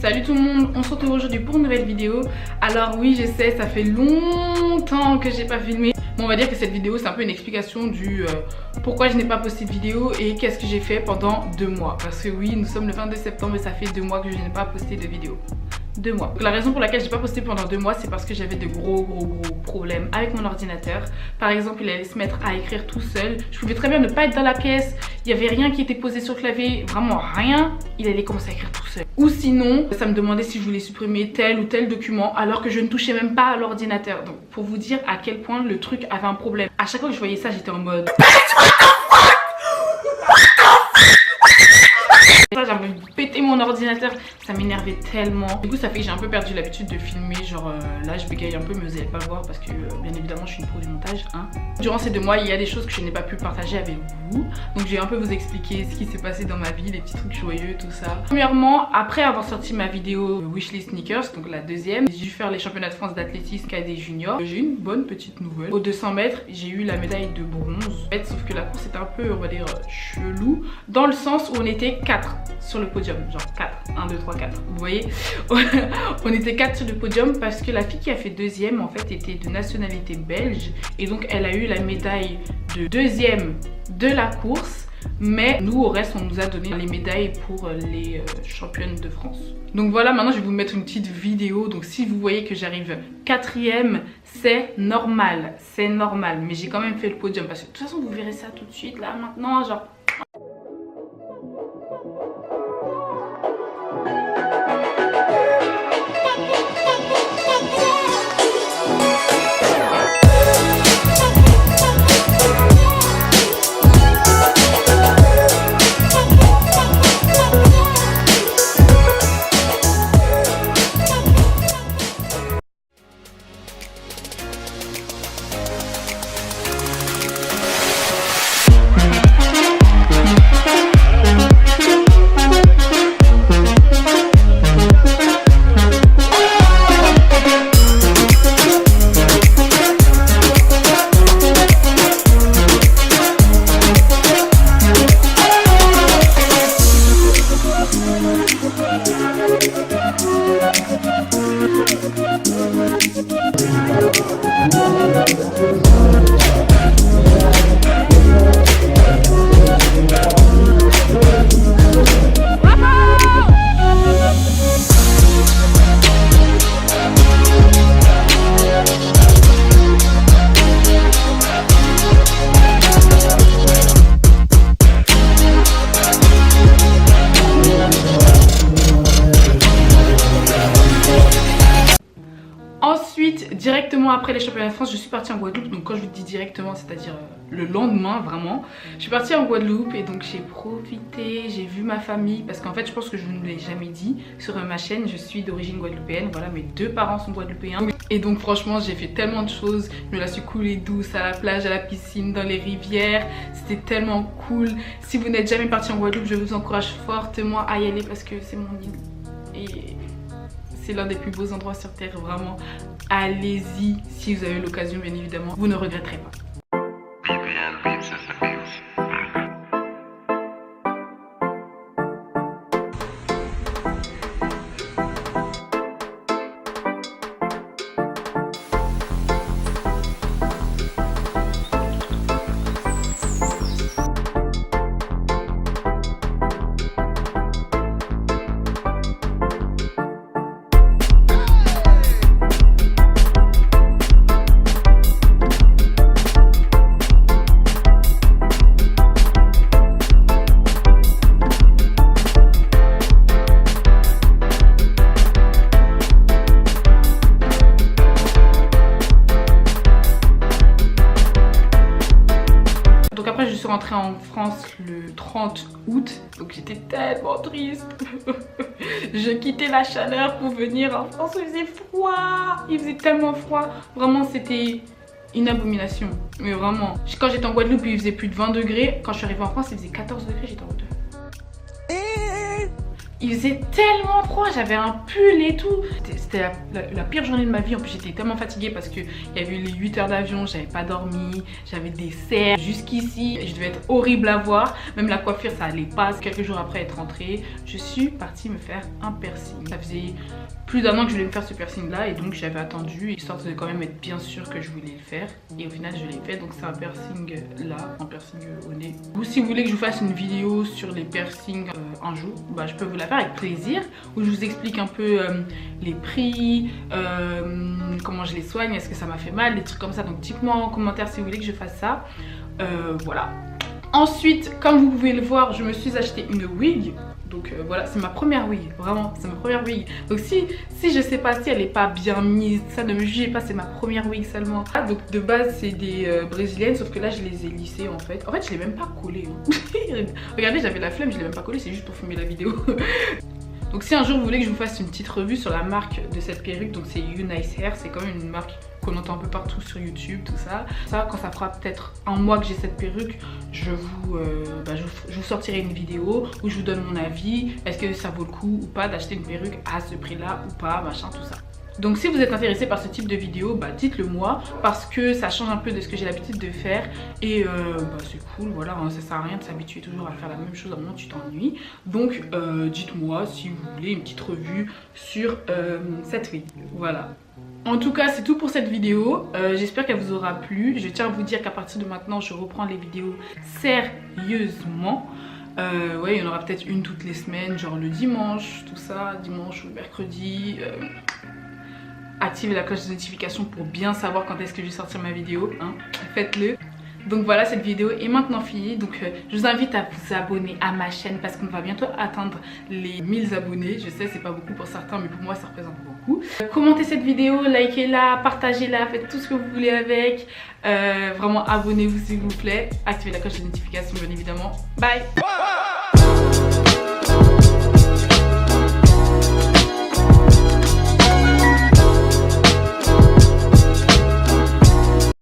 Salut tout le monde, on se retrouve aujourd'hui pour une nouvelle vidéo. Alors oui, je sais, ça fait longtemps que j'ai pas filmé. Bon, on va dire que cette vidéo c'est un peu une explication du pourquoi je n'ai pas posté de vidéo et qu'est-ce que j'ai fait pendant 2 mois. Parce que oui, nous sommes le 22 septembre et ça fait 2 mois que je n'ai pas posté de vidéo. 2 mois. Donc, la raison pour laquelle j'ai pas posté pendant 2 mois, c'est parce que j'avais de gros problèmes avec mon ordinateur. Par exemple, il allait se mettre à écrire tout seul. Je pouvais très bien ne pas être dans la pièce. Il y avait rien qui était posé sur le clavier, vraiment rien. Il allait commencer à écrire tout seul. Ou sinon, ça me demandait si je voulais supprimer tel ou tel document alors que je ne touchais même pas à l'ordinateur. Donc pour vous dire à quel point le truc avait un problème. À chaque fois que je voyais ça, j'étais en mode j'avais envie de péter mon ordinateur, ça m'énervait tellement. Du coup ça fait que j'ai un peu perdu l'habitude de filmer, genre là je bégaye un peu mais vous allez pas le voir parce que bien évidemment je suis une pro du montage hein. Durant ces 2 mois il y a des choses que je n'ai pas pu partager avec vous. Donc je vais un peu vous expliquer ce qui s'est passé dans ma vie, les petits trucs joyeux, tout ça. Premièrement, après avoir sorti ma vidéo Wishlist Sneakers, donc la deuxième, j'ai dû faire les championnats de France d'athlétisme cadet junior. J'ai une bonne petite nouvelle. Aux 200 mètres, j'ai eu la médaille de bronze. Sauf que la course était un peu, on va dire, chelou. Dans le sens où on était 4 sur le podium, genre 4, 1, 2, 3, 4, vous voyez. On était 4 sur le podium parce que la fille qui a fait deuxième en fait était de nationalité belge et donc elle a eu la médaille de deuxième de la course, mais nous au reste on nous a donné les médailles pour les championnes de France. Donc voilà, maintenant je vais vous mettre une petite vidéo. Donc si vous voyez que j'arrive 4e, c'est normal, mais j'ai quand même fait le podium parce que de toute façon vous verrez ça tout de suite là maintenant, genre. Directement après les championnats de France, je suis partie en Guadeloupe. Donc quand je vous dis directement, c'est-à-dire le lendemain vraiment, je suis partie en Guadeloupe et donc j'ai profité, j'ai vu ma famille parce qu'en fait je pense que je ne l'ai jamais dit sur ma chaîne, je suis d'origine guadeloupéenne, voilà, mes 2 parents sont guadeloupéens. Et donc franchement j'ai fait tellement de choses, je me la suis coulée douce à la plage, à la piscine, dans les rivières, c'était tellement cool. Si vous n'êtes jamais parti en Guadeloupe, je vous encourage fortement à y aller parce que c'est mon île et c'est l'un des plus beaux endroits sur terre, vraiment. Allez-y si vous avez l'occasion, bien évidemment, vous ne regretterez pas. Rentrée en France le 30 août, donc j'étais tellement triste. Je quittais la chaleur pour venir en France, il faisait froid, il faisait tellement froid, vraiment c'était une abomination, mais vraiment. Quand j'étais en Guadeloupe il faisait plus de 20 degrés, quand je suis arrivée en France il faisait 14 degrés, j'étais en mode Il faisait tellement froid, j'avais un pull et tout. C'était la pire journée de ma vie. En plus j'étais tellement fatiguée parce qu'il y avait eu les 8 heures d'avion, j'avais pas dormi, j'avais des cerfs jusqu'ici. Je devais être horrible à voir. Même la coiffure ça allait pas. Quelques jours après être rentrée, je suis partie me faire un piercing. Ça faisait plus d'un an que je voulais me faire ce piercing là et donc j'avais attendu histoire de quand même être bien sûre que je voulais le faire. Et au final je l'ai fait, donc c'est un piercing là, un piercing au nez. Ou si vous voulez que je vous fasse une vidéo sur les piercings un jour, bah je peux vous la faire avec plaisir, où je vous explique un peu les prix, comment je les soigne, est-ce que ça m'a fait mal, des trucs comme ça. Donc dites-moi en commentaire si vous voulez que je fasse ça. Voilà. Ensuite, comme vous pouvez le voir, je me suis acheté une wig. Donc voilà, c'est ma première wig, vraiment, c'est ma première wig. Donc si je sais pas si elle est pas bien mise, ça ne me jugez pas, c'est ma première wig seulement. Donc de base c'est des brésiliennes, sauf que là je les ai lissées en fait. En fait je l'ai même pas collé. Hein. Regardez, j'avais la flemme, je l'ai même pas collé, c'est juste pour filmer la vidéo. Donc si un jour vous voulez que je vous fasse une petite revue sur la marque de cette perruque, donc c'est You Nice Hair, c'est quand même une marque qu'on entend un peu partout sur YouTube, tout ça. Ça, quand ça fera peut-être un mois que j'ai cette perruque, je vous sortirai une vidéo où je vous donne mon avis. Est-ce que ça vaut le coup ou pas d'acheter une perruque à ce prix-là ou pas, machin, tout ça. Donc si vous êtes intéressé par ce type de vidéo, bah dites-le moi parce que ça change un peu de ce que j'ai l'habitude de faire et c'est cool, voilà, hein, ça sert à rien de s'habituer toujours à faire la même chose à un moment tu t'ennuies. Donc dites-moi si vous voulez une petite revue sur cette wig, voilà. En tout cas c'est tout pour cette vidéo, j'espère qu'elle vous aura plu. Je tiens à vous dire qu'à partir de maintenant je reprends les vidéos sérieusement. Ouais, il y en aura peut-être une toutes les semaines, genre le dimanche, tout ça, dimanche ou mercredi. Activez la cloche de notification pour bien savoir quand est-ce que je vais sortir ma vidéo, hein. Faites-le. Donc voilà, cette vidéo est maintenant finie. Donc je vous invite à vous abonner à ma chaîne parce qu'on va bientôt atteindre les 1000 abonnés. Je sais c'est pas beaucoup pour certains mais pour moi ça représente beaucoup. Commentez cette vidéo, likez-la, partagez-la, faites tout ce que vous voulez avec. Vraiment abonnez-vous s'il vous plaît. Activez la cloche de notification bien évidemment. Bye.